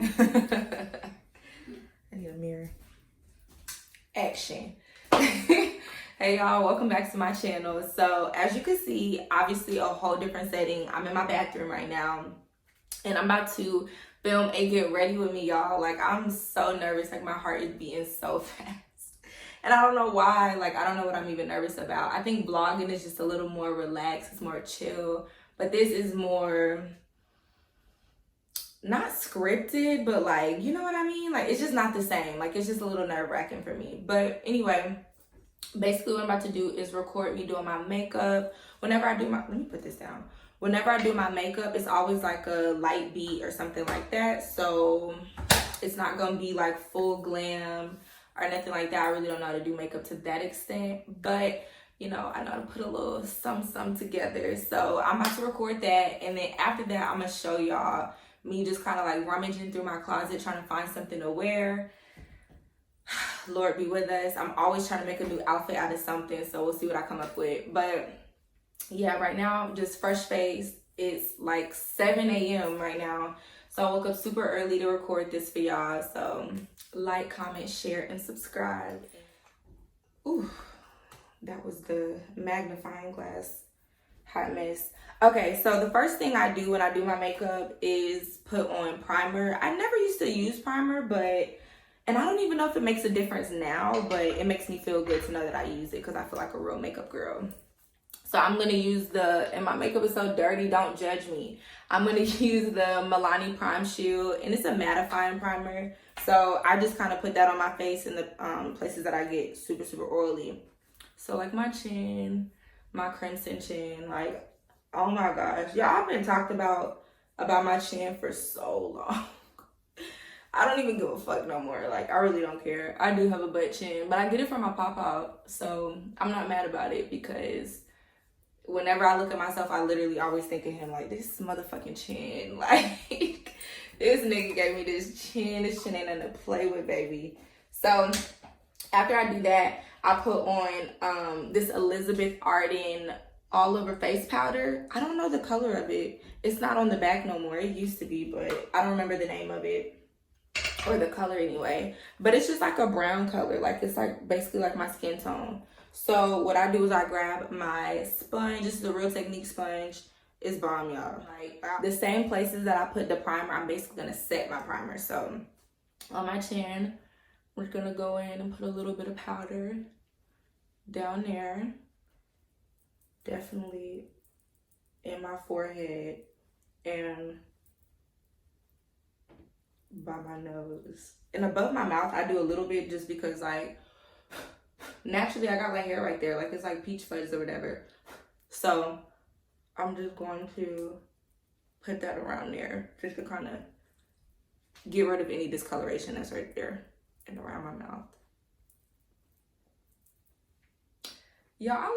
I need a mirror. Action. Hey y'all, welcome back to my channel. So as you can see, obviously a whole different setting. I'm in my bathroom right now and I'm about to film a get ready with me, y'all. Like, I'm so nervous. Like, my heart is beating so fast. And I don't know why. Like, I don't know what I'm even nervous about. I think vlogging is just a little more relaxed. It's more chill. But this is more, not scripted, but like, you know what I mean? Like, it's just not the same. Like, it's just a little nerve-wracking for me. But anyway, basically what I'm about to do is record me doing my makeup. Whenever I do my, let me put this down. Whenever I do my makeup, it's always like a light beat or something like that. So it's not gonna be like full glam or nothing like that. I really don't know how to do makeup to that extent, but you know, I know how to put a little some together. So I'm about to record that, and then after that, I'm gonna show y'all me just kind of like rummaging through my closet trying to find something to wear. Lord be with us. I'm always trying to make a new outfit out of something, so we'll see what I come up with. But yeah, right now, just fresh face. It's like 7 a.m. right now. So I woke up super early to record this for y'all. So like, comment, share, and subscribe. Ooh, that was the magnifying glass. Hot mess. Okay, so the first thing I do when I do my makeup is put on primer. I never used to use primer, but, and I don't even know if it makes a difference now, but it makes me feel good to know that I use it because I feel like a real makeup girl. So I'm going to use and my makeup is so dirty, don't judge me. I'm going to use the Milani Prime Shield, and it's a mattifying primer. So I just kind of put that on my face in the places that I get super, super oily. So like my chin, my crimson chin, like, oh my gosh. Y'all, I've been talking about my chin for so long. I don't even give a fuck no more. Like, I really don't care. I do have a butt chin, but I get it from my pop-out. So I'm not mad about it because whenever I look at myself, I literally always think of him like, this motherfucking chin. Like, this nigga gave me this chin. This chin ain't nothing to play with, baby. So after I do that, I put on this Elizabeth Arden all over face powder. I don't know the color of it. It's not on the back no more. It used to be, but I don't remember the name of it or the color anyway. But it's just like a brown color. Like, it's like basically like my skin tone. So what I do is I grab my sponge. This is a Real Technique sponge. It's bomb, y'all. Like, the same places that I put the primer, I'm basically gonna set my primer. So on my chin, we're gonna go in and put a little bit of powder down there. Definitely in my forehead and by my nose. And above my mouth, I do a little bit just because, like, naturally I got my hair right there. Like, it's like peach fuzz or whatever. So I'm just going to put that around there just to kind of get rid of any discoloration that's right there and around my mouth. Y'all,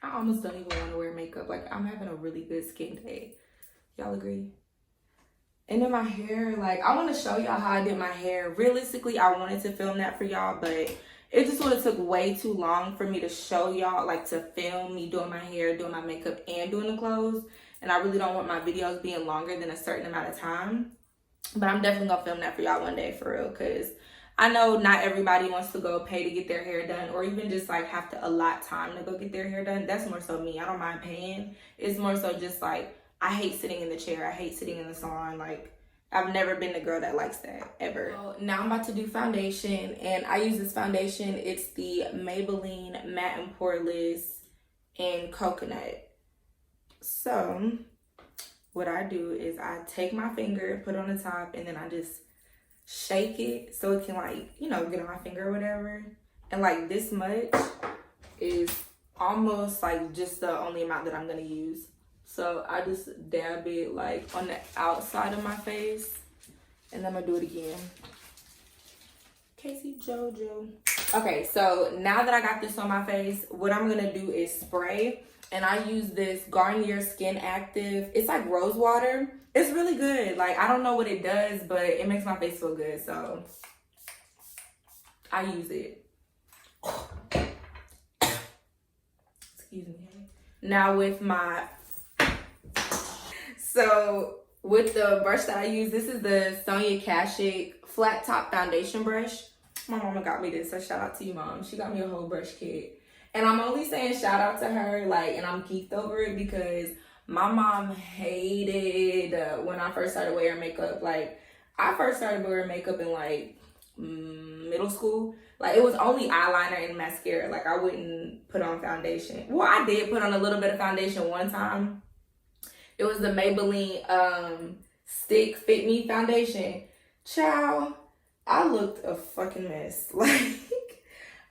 I almost don't even want to wear makeup. Like, I'm having a really good skin day. Y'all agree? And then my hair, like, I want to show y'all how I did my hair. Realistically, I wanted to film that for y'all, but it just would have took way too long for me to show y'all, like, to film me doing my hair, doing my makeup, and doing the clothes. And I really don't want my videos being longer than a certain amount of time. But I'm definitely going to film that for y'all one day, for real, because I know not everybody wants to go pay to get their hair done, or even just like have to allot time to go get their hair done. That's more so me. I don't mind paying. It's more so just like, I hate sitting in the chair. I hate sitting in the salon. Like, I've never been the girl that likes that, ever. So now I'm about to do foundation, and I use this foundation. It's the Maybelline Matte and Poreless in Coconut. So what I do is I take my finger, put it on the top, and then I just shake it so it can, like, you know, get on my finger or whatever. And like, this much is almost like just the only amount that I'm gonna use. So I just dab it like on the outside of my face, and then I'm gonna do it again. Casey Jojo. Okay, so now that I got this on my face, what I'm gonna do is spray. And I use this Garnier Skin Active. It's like rose water. It's really good. Like, I don't know what it does, but it makes my face feel good. So I use it. Excuse me. Now with my with the brush that I use. This is the Sonia Kashuk flat top foundation brush. My mama got me this, so shout out to you, Mom. She got me a whole brush kit. And I'm only saying shout out to her, like, and I'm geeked over it because my mom hated when I first started wearing makeup. Like, I first started wearing makeup in, like, middle school. Like, it was only eyeliner and mascara. Like, I wouldn't put on foundation. Well, I did put on a little bit of foundation one time. It was the Maybelline Stick Fit Me foundation. Child, I looked a fucking mess. Like,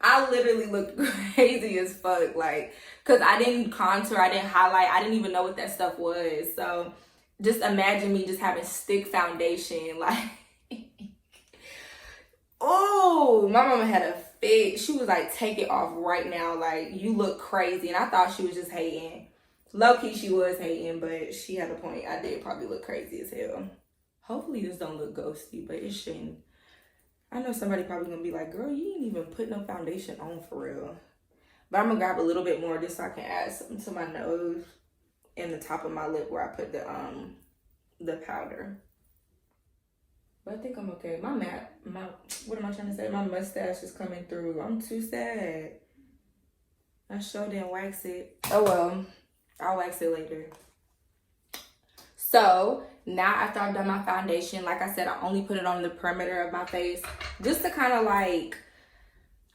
I literally looked crazy as fuck. Like, because I didn't contour, I didn't highlight, I didn't even know what that stuff was. So, just imagine me just having stick foundation. Like, oh, my mama had a fit. She was like, take it off right now. Like, you look crazy. And I thought she was just hating. Low-key, she was hating, but she had a point. I did probably look crazy as hell. Hopefully, this don't look ghosty, but it shouldn't. I know somebody probably gonna be like, girl, you didn't even put no foundation on for real. But I'm gonna grab a little bit more just so I can add something to my nose and the top of my lip where I put the powder. But I think I'm okay. What am I trying to say? My mustache is coming through. I'm too sad. I sure didn't wax it. Oh well, I'll wax it later. So now after I've done my foundation, like I said, I only put it on the perimeter of my face just to kind of like,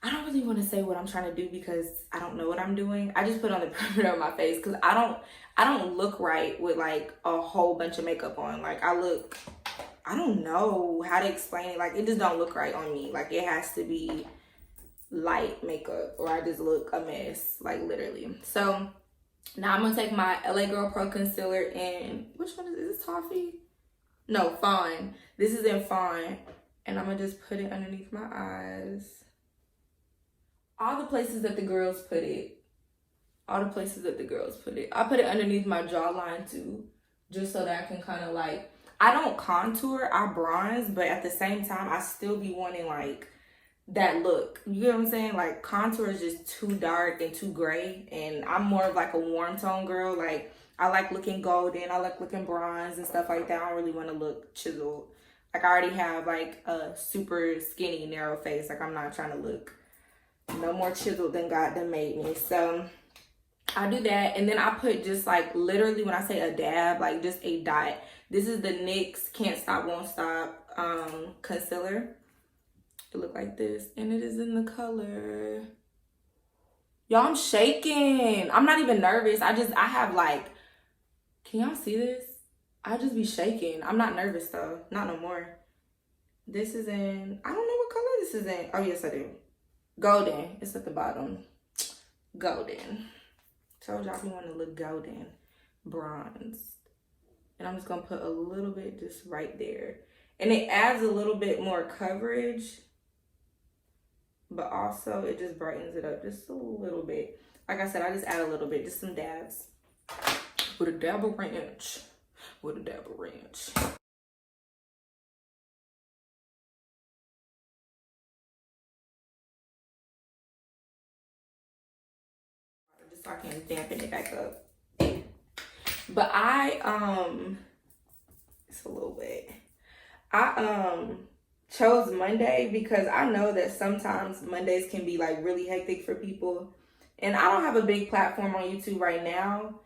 I don't really want to say what I'm trying to do because I don't know what I'm doing. I just put it on the perimeter of my face because I don't look right with like a whole bunch of makeup on. Like I don't know how to explain it. Like it just don't look right on me. Like it has to be light makeup or I just look a mess, like literally. So now I'm going to take my LA Girl Pro Concealer in, which one is this, Toffee? No, Fawn. This is in Fawn. And I'm going to just put it underneath my eyes. All the places that the girls put it. All the places that the girls put it. I put it underneath my jawline too. Just so that I can kind of like, I don't contour, I bronze. But at the same time, I still be wanting like that look. You get what I'm saying? Like contour is just too dark and too gray, and I'm more of like a warm tone girl. Like I like looking golden, I like looking bronze and stuff like that. I don't really want to look chiseled. Like I already have like a super skinny narrow face. Like I'm not trying to look no more chiseled than God done made me. So I do that, and then I put just like literally when I say a dab, like just a dot. This is the NYX Can't Stop Won't Stop concealer. It look like this, and it is in the color, y'all, I'm shaking. I'm not even nervous. I have like, can y'all see this? I just be shaking. I'm not nervous though, not no more. This is in, I don't know what color this is in. Oh yes I do. Golden. It's at the bottom. Golden. Told y'all we want to look golden. Bronze. And I'm just gonna put a little bit just right there, and it adds a little bit more coverage. But also, it just brightens it up just a little bit. Like I said, I just add a little bit, just some dabs. With a dab of ranch. With a dab of ranch. Just so I can dampen it back up. But it's a little wet. I chose Monday because I know that sometimes Mondays can be like really hectic for people, and I don't have a big platform on YouTube right now,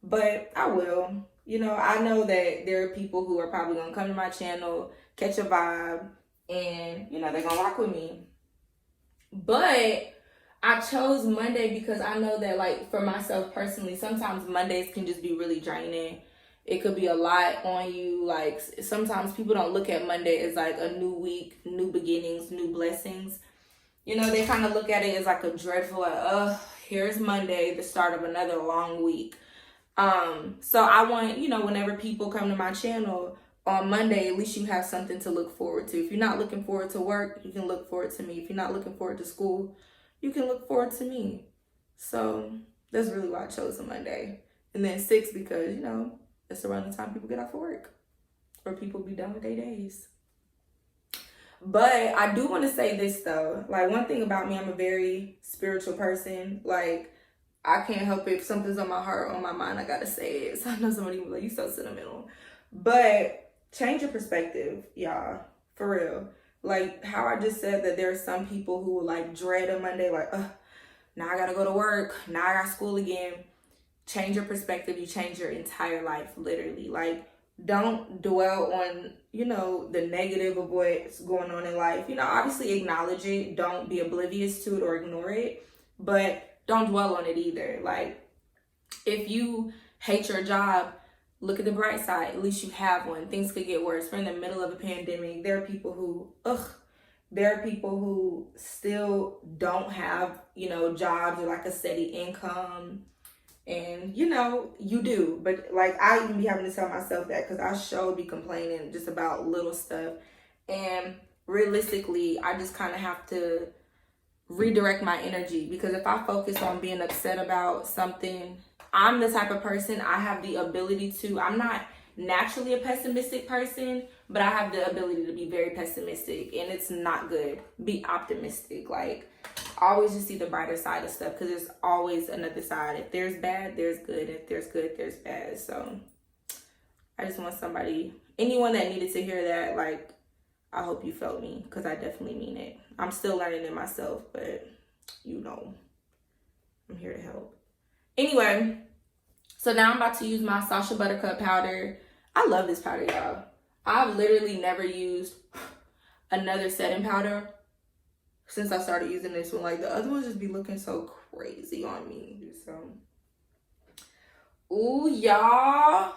but I will. You know, I know that there are people who are probably gonna come to my channel, catch a vibe, and you know they're gonna rock with me. But I chose Monday because I know that, like, for myself personally, sometimes Mondays can just be really draining. It could be a lot on you. Like, sometimes people don't look at Monday as like a new week, new beginnings, new blessings. You know, they kind of look at it as like a dreadful, like, here's Monday, the start of another long week. So I want, you know, whenever people come to my channel on Monday, at least you have something to look forward to. If you're not looking forward to work, you can look forward to me. If you're not looking forward to school, you can look forward to me. So that's really why I chose a Monday. And then 6 because, you know, that's around the time people get off of work or people be done with their days. But I do want to say this though. Like, one thing about me, I'm a very spiritual person. Like, I can't help it. If something's on my heart or on my mind, I gotta say it. So I know somebody will be like, you so sentimental. But change your perspective, y'all, for real. Like how I just said that there are some people who will like dread a Monday, like, now I gotta go to work, now I got school again. Change your perspective, you change your entire life, literally. Like, don't dwell on, you know, the negative of what's going on in life. You know, obviously acknowledge it, don't be oblivious to it or ignore it, but don't dwell on it either. Like, if you hate your job, look at the bright side. At least you have one. Things could get worse. We're in the middle of a pandemic. There are people who still don't have, you know, jobs or like a steady income. And, you know, you do. But, like, I even be having to tell myself that because I sure be complaining just about little stuff. And realistically, I just kind of have to redirect my energy. Because if I focus on being upset about something, I'm the type of person, I have the ability to, I'm not naturally a pessimistic person, but I have the ability to be very pessimistic. And it's not good. Be optimistic. Like, always just see the brighter side of stuff because there's always another side. If there's bad, there's good. If there's good, there's bad. So I just want anyone that needed to hear that, like, I hope you felt me because I definitely mean it. I'm still learning it myself, but you know, I'm here to help. Anyway, so now I'm about to use my Sasha Buttercup powder. I love this powder, y'all. I've literally never used another setting powder since I started using this one. Like, the other ones just be looking so crazy on me. So, ooh, y'all,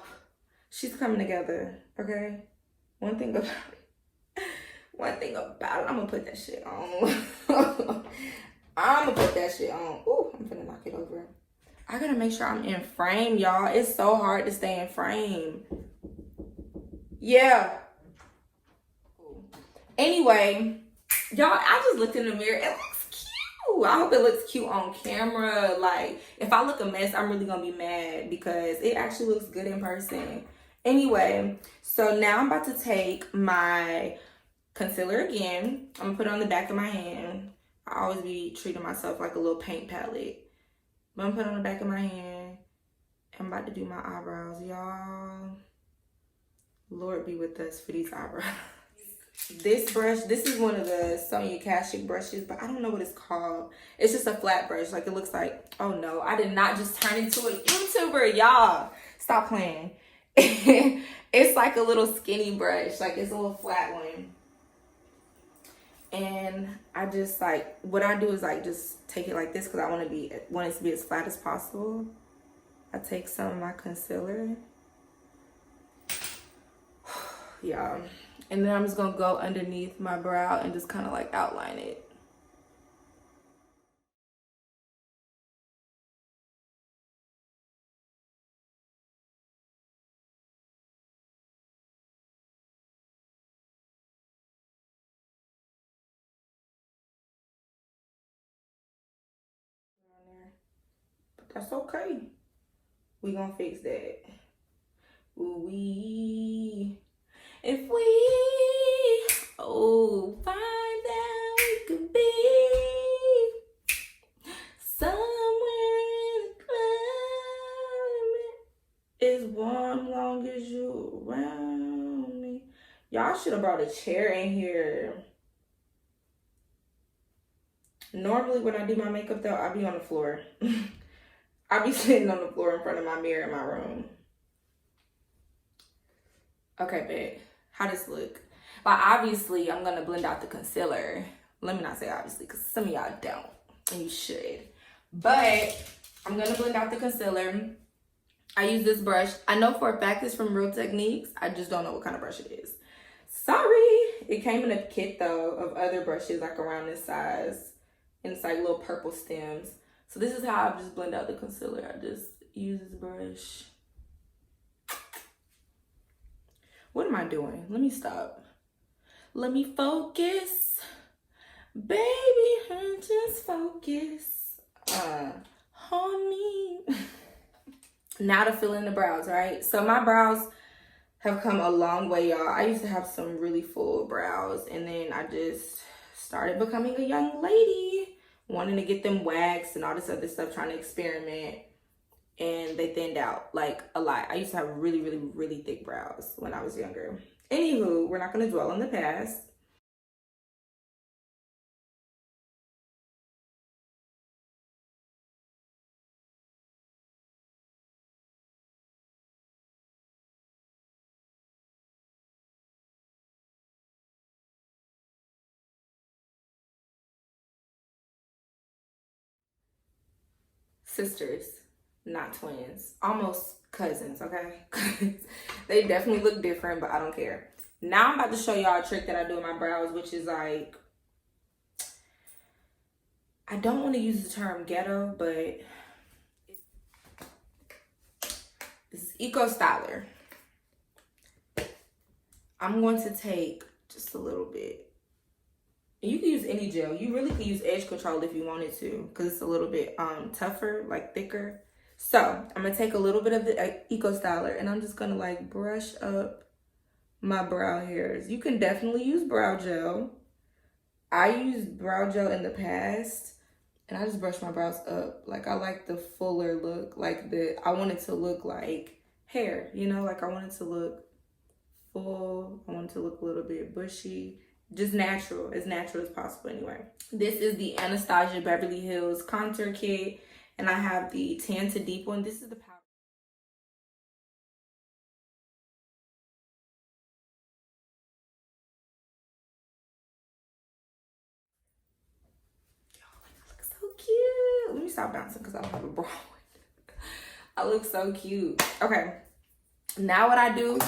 she's coming together, okay? One thing about it, I'm gonna put that shit on. I'm gonna put that shit on. Ooh, I'm gonna knock it over. I gotta make sure I'm in frame, y'all. It's so hard to stay in frame. Yeah. Anyway, y'all, I just looked in the mirror. It looks cute. I hope it looks cute on camera. Like, if I look a mess, I'm really gonna be mad because it actually looks good in person. Anyway, so now I'm about to take my concealer again. I'm gonna put it on the back of my hand. I always be treating myself like a little paint palette. But I'm gonna put it on the back of my hand. I'm about to do my eyebrows, y'all. Lord be with us for these eyebrows. This brush, this is one of the Sonia Kashuk brushes, but I don't know what it's called. It's just a flat brush. Like, it looks like, oh no, I did not just turn into a YouTuber, y'all. Stop playing. It's like a little skinny brush. Like, it's a little flat one. And I just, like, what I do is, like, just take it like this because I want it to be as flat as possible. I take some of my concealer. Y'all. And then I'm just going to go underneath my brow and just kind of, like, outline it. But that's okay. We gonna fix that. If we find out we could be somewhere the climate is warm long as you around me. Y'all should have brought a chair in here. Normally when I do my makeup though, I be on the floor. I be sitting on the floor in front of my mirror in my room. Okay, babe. How does this look? Like, obviously, I'm going to blend out the concealer. Let me not say obviously, because some of y'all don't. And you should. But I'm going to blend out the concealer. I use this brush. I know for a fact it's from Real Techniques. I just don't know what kind of brush it is. Sorry. It came in a kit, though, of other brushes, like, around this size. And it's, like, little purple stems. So this is how I just blend out the concealer. I just use this brush. What am I doing? Let me stop. Let me focus. Baby, just focus on me. Now to fill in the brows, right? So my brows have come a long way, y'all. I used to have some really full brows, and then I just started becoming a young lady, wanting to get them waxed and all this other stuff, trying to experiment. and they thinned out like a lot. I used to have really, really, really thick brows when I was younger. Anywho, we're not going to dwell on the past. Sisters, not twins, almost cousins, okay? They definitely look different, but I don't care. Now I'm about to show y'all a trick that I do in my brows, which is like, I don't want to use the term ghetto, but it's Eco Styler. I'm going to take just a little bit. You can use any gel. You really can use edge control if you wanted to, because it's a little bit tougher, like thicker. So I'm gonna take a little bit of the Eco Styler and I'm just gonna like brush up my brow hairs. You can definitely use brow gel. I used brow gel in the past and I just brush my brows up. Like I like the fuller look, like I want it to look like hair, you know, like I want it to look full. I want it to look a little bit bushy. Just natural as possible anyway. This is the Anastasia Beverly Hills contour kit, and I have the tan to deep one. This is the powder. I look so cute. Let me stop bouncing because I don't have a bra. I look so cute. Okay, now what I do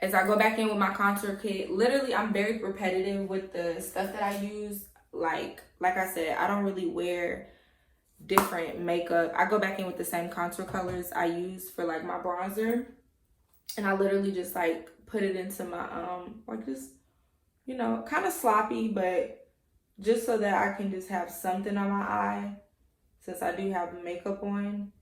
is I go back in with my contour kit. Literally, I'm very repetitive with the stuff that I use. Like I said, I don't really wear different makeup. I go back in with the same contour colors I use for like my bronzer. And I literally just like put it into my, like this, you know, kind of sloppy, but just so that I can just have something on my eye since I do have makeup on.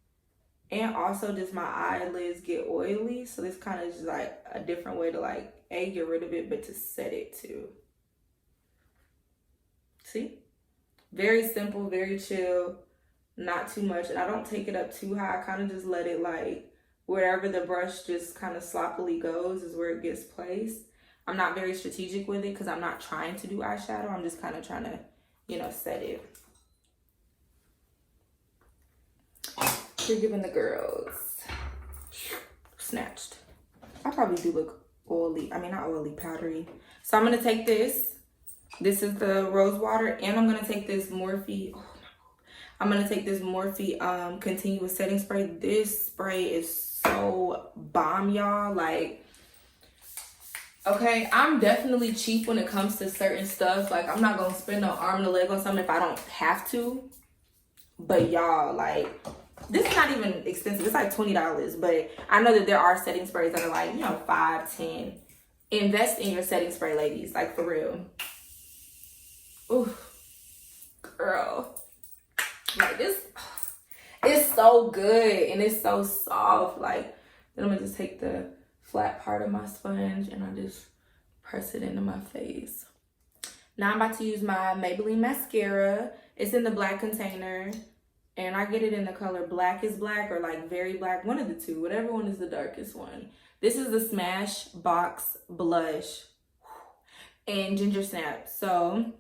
And also just my eyelids get oily. So this kind of is like a different way to like, A, get rid of it, but to set it too. See? Very simple, very chill, not too much. And I don't take it up too high. I kind of just let it like, wherever the brush just kind of sloppily goes is where it gets placed. I'm not very strategic with it because I'm not trying to do eyeshadow. I'm just kind of trying to, you know, set it. You're giving the girls. Snatched. I probably do look oily. I mean, not oily, powdery. So I'm going to take this. This is the rose water. And I'm going to take this Morphe. Oh, I'm going to take this Morphe continuous setting spray. This spray is so bomb, y'all. Like, okay, I'm definitely cheap when it comes to certain stuff. Like, I'm not going to spend no arm and a leg on something if I don't have to. But y'all, like, this is not even expensive. It's like $20. But I know that there are setting sprays that are like, you know, $5, $10. Invest in your setting spray, ladies. Like, for real. Ooh, girl. Like, this, it's so good. And it's so soft. Like, then I'm going to just take the flat part of my sponge and I just press it into my face. Now I'm about to use my Maybelline mascara. It's in the black container. And I get it in the color Black is Black or like Very Black. One of the two. Whatever one is the darkest one. This is the Smashbox blush and Gingersnap. So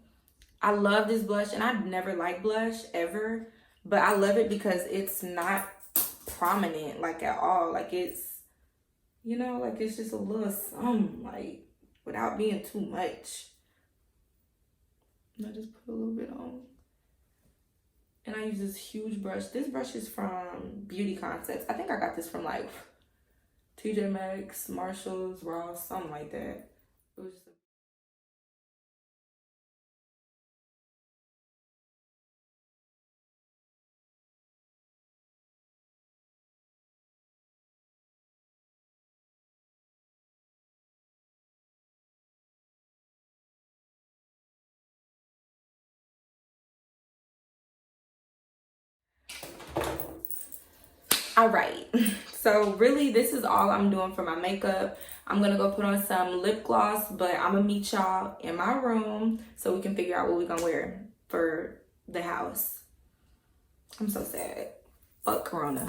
I love this blush. And I've never liked blush ever. But I love it because it's not prominent like at all. Like it's, you know, like it's just a little something. Like without being too much. And I just put a little bit on. And I use this huge brush. This brush is from Beauty Concepts. I think I got this from like TJ Maxx, Marshalls, Ross, something like that. It was just all right. So really this is all I'm doing for my makeup. I'm gonna go put on some lip gloss, but I'm gonna meet y'all in my room so we can figure out what we're gonna wear for the house. I'm so sad. Fuck Corona.